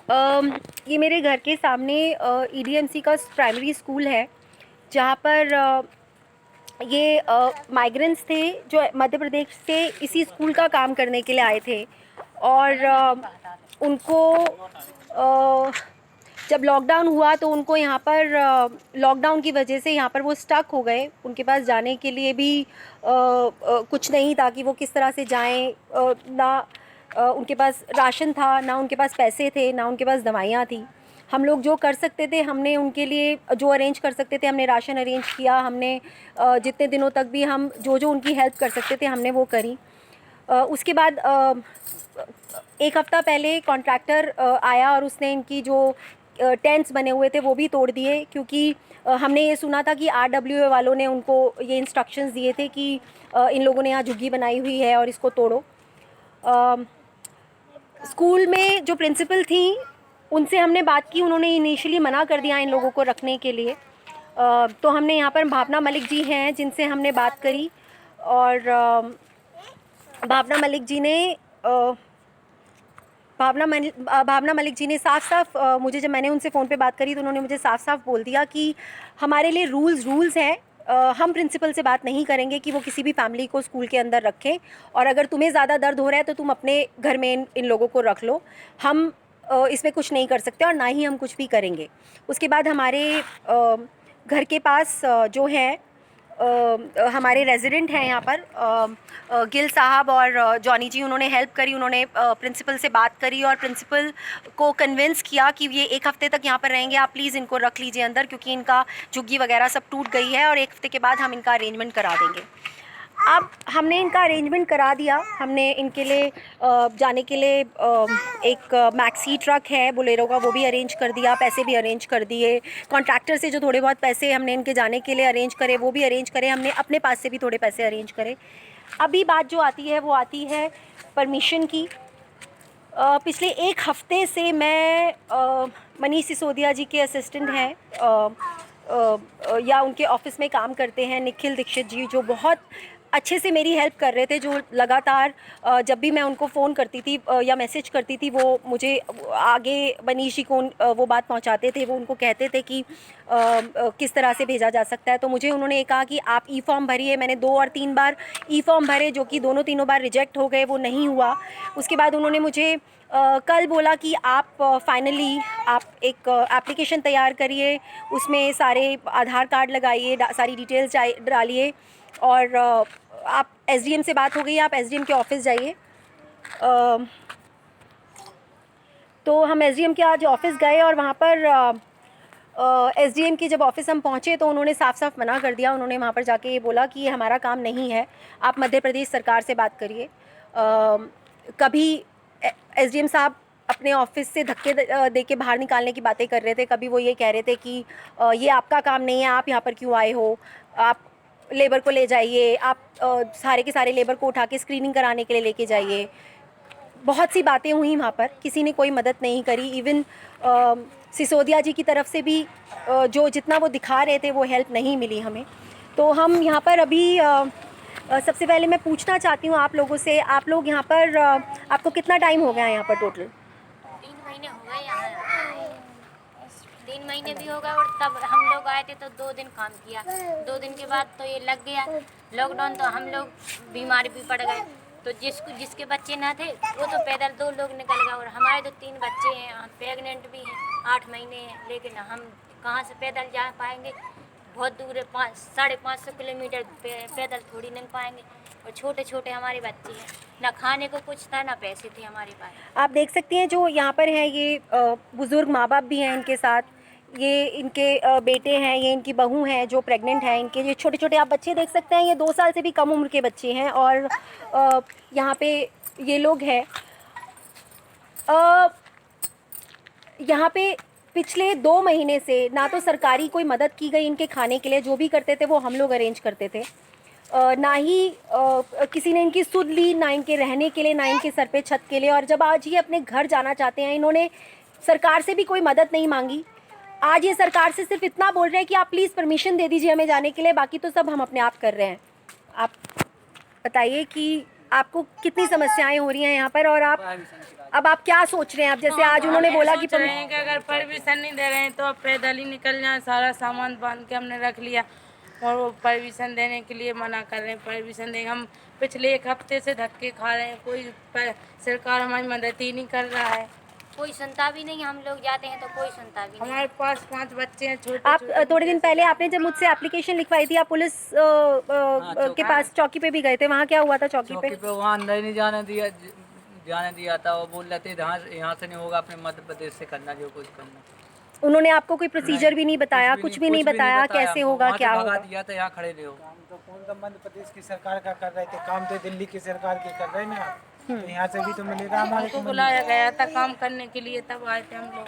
ये मेरे घर के सामने ईडीएमसी का प्राइमरी स्कूल है, जहाँ पर ये माइग्रेंट्स थे जो मध्य प्रदेश से इसी स्कूल का काम करने के लिए आए थे। और उनको जब लॉकडाउन हुआ तो उनको यहाँ पर लॉकडाउन की वजह से यहाँ पर वो स्टक हो गए। उनके पास जाने के लिए भी कुछ नहीं था कि वो किस तरह से जाएं। ना उनके पास राशन था, ना उनके पास पैसे थे, ना उनके पास दवाइयाँ थी। हम लोग जो कर सकते थे हमने उनके लिए जो अरेंज कर सकते थे, हमने राशन अरेंज किया। हमने जितने दिनों तक भी हम जो उनकी हेल्प कर सकते थे हमने वो करी। उसके बाद एक हफ़्ता पहले कॉन्ट्रैक्टर आया और उसने इनकी जो टेंट्स बने हुए थे वो भी तोड़ दिए, क्योंकि हमने ये सुना था कि आरडब्ल्यूए वालों ने उनको ये इंस्ट्रक्शंस दिए थे कि इन लोगों ने यहाँ झुग्गी बनाई हुई है और इसको तोड़ो। स्कूल में जो प्रिंसिपल थी उनसे हमने बात की, उन्होंने इनिशियली मना कर दिया इन लोगों को रखने के लिए। तो हमने यहाँ पर भावना मलिक जी हैं जिनसे हमने बात करी, और भावना मलिक जी ने भावना मलिक जी ने साफ मुझे, जब मैंने उनसे फ़ोन पे बात करी तो उन्होंने मुझे साफ बोल दिया कि हमारे लिए रूल्स हैं। हम प्रिंसिपल से बात नहीं करेंगे कि वो किसी भी फैमिली को स्कूल के अंदर रखें, और अगर तुम्हें ज़्यादा दर्द हो रहा है तो तुम अपने घर में इन लोगों को रख लो। हम इसमें कुछ नहीं कर सकते और ना ही हम कुछ भी करेंगे। उसके बाद हमारे घर के पास जो है हमारे रेजिडेंट हैं यहाँ पर, गिल साहब और जॉनी जी, उन्होंने हेल्प करी। उन्होंने प्रिंसिपल से बात करी और प्रिंसिपल को कन्विंस किया कि ये एक हफ़्ते तक यहाँ पर रहेंगे, आप प्लीज़ इनको रख लीजिए अंदर, क्योंकि इनका झुग्गी वगैरह सब टूट गई है और एक हफ़्ते के बाद हम इनका अरेंजमेंट करा देंगे। अब हमने इनका अरेंजमेंट करा दिया। हमने इनके लिए जाने के लिए एक मैक्सी ट्रक है बोलेरो का, वो भी अरेंज कर दिया, पैसे भी अरेंज कर दिए। कॉन्ट्रैक्टर से जो थोड़े बहुत पैसे हमने इनके जाने के लिए अरेंज करे वो भी अरेंज करे। हमने अपने पास से भी थोड़े पैसे अरेंज करे। अभी बात जो आती है वो आती है परमिशन की। पिछले एक हफ़्ते से मैं मनीष सिसोदिया जी के असिस्टेंट हैं, या उनके ऑफिस में काम करते हैं निखिल दीक्षित जी, जो बहुत अच्छे से मेरी हेल्प कर रहे थे। जो लगातार जब भी मैं उनको फ़ोन करती थी या मैसेज करती थी, वो मुझे आगे मनीष जी को वो बात पहुंचाते थे। वो उनको कहते थे कि किस तरह से भेजा जा सकता है। तो मुझे उन्होंने कहा कि आप ई फॉर्म भरिए। मैंने 2 और 3 बार ई फॉर्म भरे, जो कि दोनों तीनों बार रिजेक्ट हो गए, वो नहीं हुआ। उसके बाद उन्होंने मुझे कल बोला कि आप फाइनली आप एक एप्लीकेशन तैयार करिए, उसमें सारे आधार कार्ड लगाइए, सारी डिटेल्स डालिए, और आप एसडीएम से बात हो गई, आप एसडीएम के ऑफिस जाइए। तो हम एसडीएम के आज ऑफिस गए और वहाँ पर एसडीएम की जब ऑफिस हम पहुँचे तो उन्होंने साफ मना कर दिया। उन्होंने वहाँ पर जाके ये बोला कि ये हमारा काम नहीं है, आप मध्य प्रदेश सरकार से बात करिए। कभी एसडीएम साहब अपने ऑफिस से धक्के दे के बाहर निकालने की बातें कर रहे थे, कभी वो ये कह रहे थे कि ये आपका काम नहीं है, आप यहाँ पर क्यों आए हो, आप लेबर को ले जाइए, आप सारे के सारे लेबर को उठा के स्क्रीनिंग कराने के लिए लेके जाइए। बहुत सी बातें हुई वहाँ पर, किसी ने कोई मदद नहीं करी। इवन सिसोदिया जी की तरफ से भी जो जितना वो दिखा रहे थे वो हेल्प नहीं मिली हमें। तो हम यहाँ पर अभी सबसे पहले मैं पूछना चाहती हूँ आप लोगों से, आप लोग यहाँ पर आपको कितना टाइम हो गया यहाँ पर टोटल? 3 महीने हो गए यहाँ। 3 महीने भी हो गए, और तब हम लोग आए थे तो 2 दिन काम किया। 2 दिन के बाद तो ये लग गया लॉकडाउन, तो हम लोग बीमार भी पड़ गए। तो जिसके बच्चे ना थे वो तो पैदल 2 लोग निकल गए, और हमारे तो 3 बच्चे हैं, हम प्रेगनेंट भी हैं, 8 महीने हैं, लेकिन हम कहाँ से पैदल जा पाएंगे? बहुत दूर है, 500-550 किलोमीटर पैदल थोड़ी नहीं पाएंगे। और छोटे छोटे हमारे बच्चे हैं, ना खाने को कुछ था ना पैसे थे हमारे पास। आप देख सकती हैं जो यहाँ पर हैं ये बुज़ुर्ग माँ बाप भी हैं इनके साथ, ये इनके बेटे हैं, ये इनकी बहू हैं जो प्रेग्नेंट हैं। इनके ये छोटे छोटे आप बच्चे देख सकते हैं, ये 2 साल से भी कम उम्र के बच्चे हैं। और यहाँ पे ये लोग हैं। यहाँ पे पिछले 2 महीने से ना तो सरकारी कोई मदद की गई इनके खाने के लिए, जो भी करते थे वो हम लोग अरेंज करते थे। ना ही किसी ने इनकी सुध ली, ना इनके रहने के लिए, ना इनके सर पे छत के लिए। और जब आज ये अपने घर जाना चाहते हैं, इन्होंने सरकार से भी कोई मदद नहीं मांगी। आज ये सरकार से सिर्फ इतना बोल रहे हैं कि आप प्लीज़ परमिशन दे दीजिए हमें जाने के लिए, बाकी तो सब हम अपने आप कर रहे हैं। आप बताइए कि आपको कितनी समस्याएं हो रही हैं यहाँ पर, और आप अब आप क्या सोच रहे हैं? अब जैसे आज उन्होंने बोला कि सोच रहे हैं कि अगर परमिशन नहीं दे रहे हैं तो अब पैदल ही निकल जाए। सारा सामान बांध के हमने रख लिया और वो परमिशन देने के लिए मना कर रहे हैं। परमिशन देंगे, हम पिछले 1 हफ्ते से धक्के खा रहे हैं, कोई सरकार हमारी मदद ही नहीं कर रहा है। कोई सुनता भी नहीं, हम लोग जाते हैं तो कोई सुनता भी नहीं। हमारे पास 5 बच्चे हैं छोटे। आप थोड़े दिन पहले आपने जब मुझसे एप्लीकेशन लिखवाई थी, आप पुलिस के पास चौकी पे भी गए थे, वहाँ क्या हुआ था चौकी पे? चौकी पे वहाँ अंदर नहीं जाने दिया था। वो बोल रहे थे यहाँ से नहीं होगा, अपने मध्य प्रदेश से करना जो कुछ करना। उन्होंने आपको कोई प्रोसीजर भी नहीं बताया, कुछ भी नहीं बताया कैसे होगा क्या भगा होगा? दिया था, यहाँ खड़े रहो। काम तो कौन सा मध्य प्रदेश की सरकार का कर रहे थे, काम तो दिल्ली की सरकार के कर रहे हैं ना। तो यहाँ से भी तो मिलेगा हमारे हमको बुलाया गया था काम करने के लिए, तब आए थे हम लोग।